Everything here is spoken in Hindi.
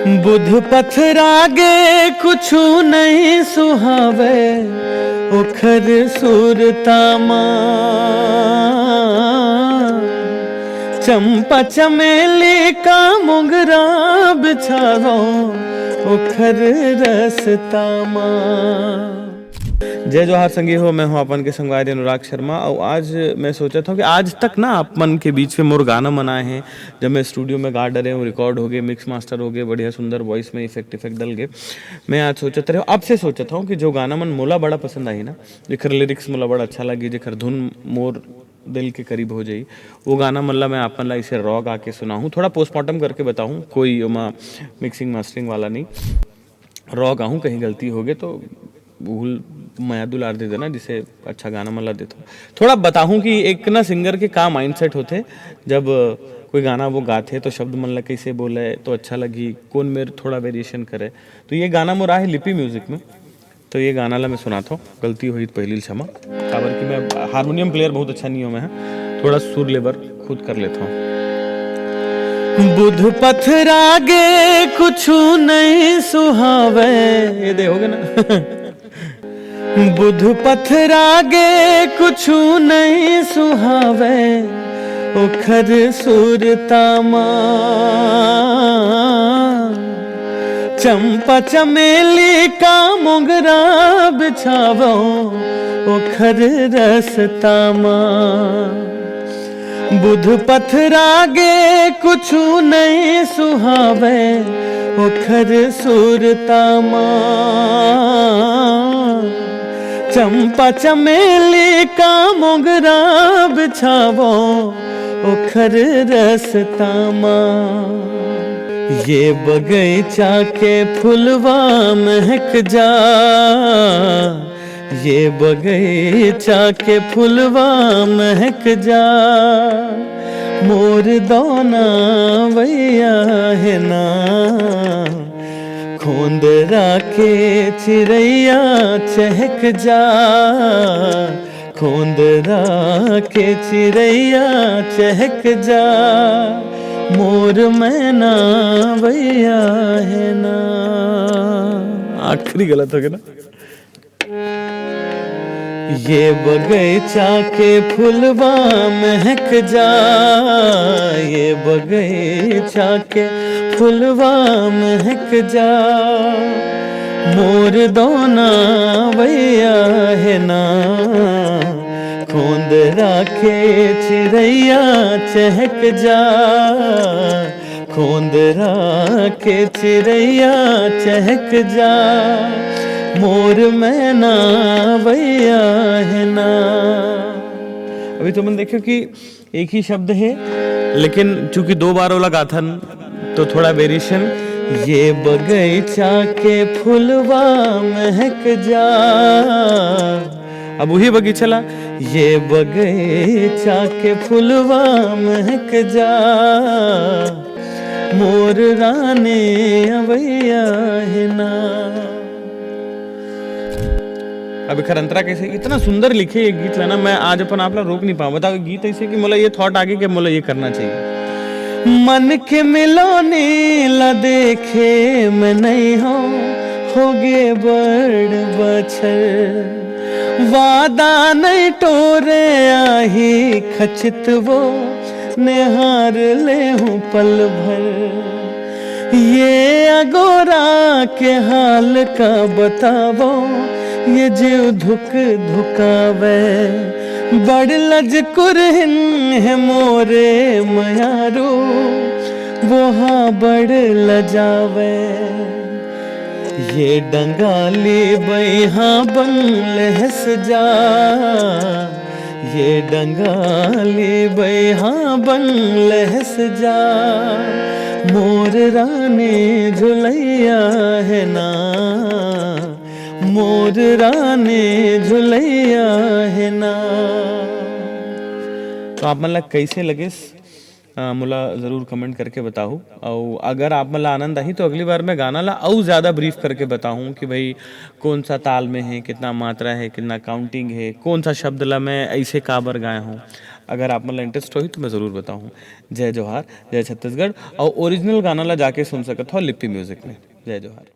बुध पथरागे कुछु नहीं सुहावे, ओखर सुरतामा चंपा चमेली का मोगरा बिछावो, ओखर रसतामा। जय जोहार संगी हो, मैं हूँ अपन के संगवारी अनुराग शर्मा। और आज मैं सोचा था कि आज तक ना अपन के बीच में मोर गाना मनाए हैं। जब मैं स्टूडियो में गा डरे हूँ, रिकॉर्ड हो गए, मिक्स मास्टर हो गए, बढ़िया सुंदर वॉइस में इफेक्ट डल गए। मैं आज सोचता रहा, अब से सोचता हूँ कि जो गाना मन मोला बड़ा पसंद आई ना, जेकर लिरिक्स मोला बड़ा अच्छा लगी, जेकर धुन मोर दिल के करीब हो जाई, वो गाना मतलब मैं अपन ला इसे रॉ गा के सुना हूँ। थोड़ा पोस्टमार्टम करके बताऊँ, कोई मिक्सिंग मास्टरिंग वाला नहीं, रॉ गाऊँ। कहीं गलती हो गई तो भूल माया दुलार दे देना, जिसे अच्छा गाना मला देता हूँ। थोड़ा बताऊँ कि एक ना सिंगर के का माइंडसेट होते, जब कोई गाना वो गाते तो शब्द मन ला कैसे बोले तो अच्छा लगी, कौन मेरे थोड़ा वेरिएशन करे। तो ये गाना मोरा है लिपि म्यूजिक में, तो ये गाना ला मैं सुनाता हूँ। गलती हुई तो पहली क्षमा, काबर कि मैं हारमोनियम प्लेयर बहुत अच्छा नहीं हूँ, मैं थोड़ा सुर लेबर खुद कर लेता हूँ। बुध पथरागे कुछु नहीं सुहावे, ये देखोगे ना बुध पथरागे कुछु नहीं सुहावे, ओखर सुरतामा चंपा चमेली का मोगरा बिछावो, ओखर रसतामा। बुध पथरागे कुछु नहीं सुहावे, ओखर सुरतामा चंपा चमेली का मोगरा बिछावो, ओखर रसतामा। ये बगीचा के फुलवा महक जा, ये बगीचा के फुलवा महक जा, मोर दोना वैया है ना, खोंदरा के चिड़ैया चहक जा, खोंदरा के चिड़ैया चहक जा, मोर मैना वैया है ना। आखिरी गलत हो गया ना। ये बगीचा के फुलवा महक जा, ये बगीचा के फुलवा महक जा, मोर दोना वैया है ना, खोंदरा के चिड़ैया चहक जा, खोंदरा के चिड़ैया चहक जा, मोर मैना वैया है ना। अभी तो मैंने देखो कि एक ही शब्द है, लेकिन चूंकि दो बार वाला गाथन तो थोड़ा वेरिएशन। ये बगीचा के फुलवा महक जा, अब वही बगीचा ला, ये बगीचा के फुलवा महक जा, मोर रानी अवैया है ना। अब खरंतरा कैसे इतना सुंदर लिखे ये गीत लाना, मैं आज अपन आप रोक नहीं पाऊँ। बताओ गीत ऐसे कि मोला ये थॉट आगे कि मोला ये करना चाहिए। मन के मिलोनी ला देखे मैं नहीं हो गे बड़ बछर, वादा नहीं टोरे आही खचित वो निहार ले हूँ पल भर, ये अगोरा के हाल का बतावो, ये जीव धुक धुकावे, बड़ लजकुरहिन है मोरे मयारू, वोहा बड़ लजावे, ये डंगाली बैहा बन लहस जा, ये डंगाली बैहा बन लहस जा, मोर रानी झुलैया है ना, मोर रानी झुलैया है ना। तो आप मतलब कैसे लगे मोला ज़रूर कमेंट करके बताओ। और अगर आप मला आनंद आही तो अगली बार मैं गाना ला और ज़्यादा ब्रीफ करके बताऊँ कि भाई कौन सा ताल में है, कितना मात्रा है, कितना काउंटिंग है, कौन सा शब्द ला मैं ऐसे काबर गाया हूँ। अगर आप मतलब इंटरेस्ट होही तो मैं ज़रूर बताऊँ। जय जोहार, जय छत्तीसगढ़। और ओरिजिनल गाना ला जाके सुन सकत हो लिप्पी म्यूज़िक में। जय जोहार।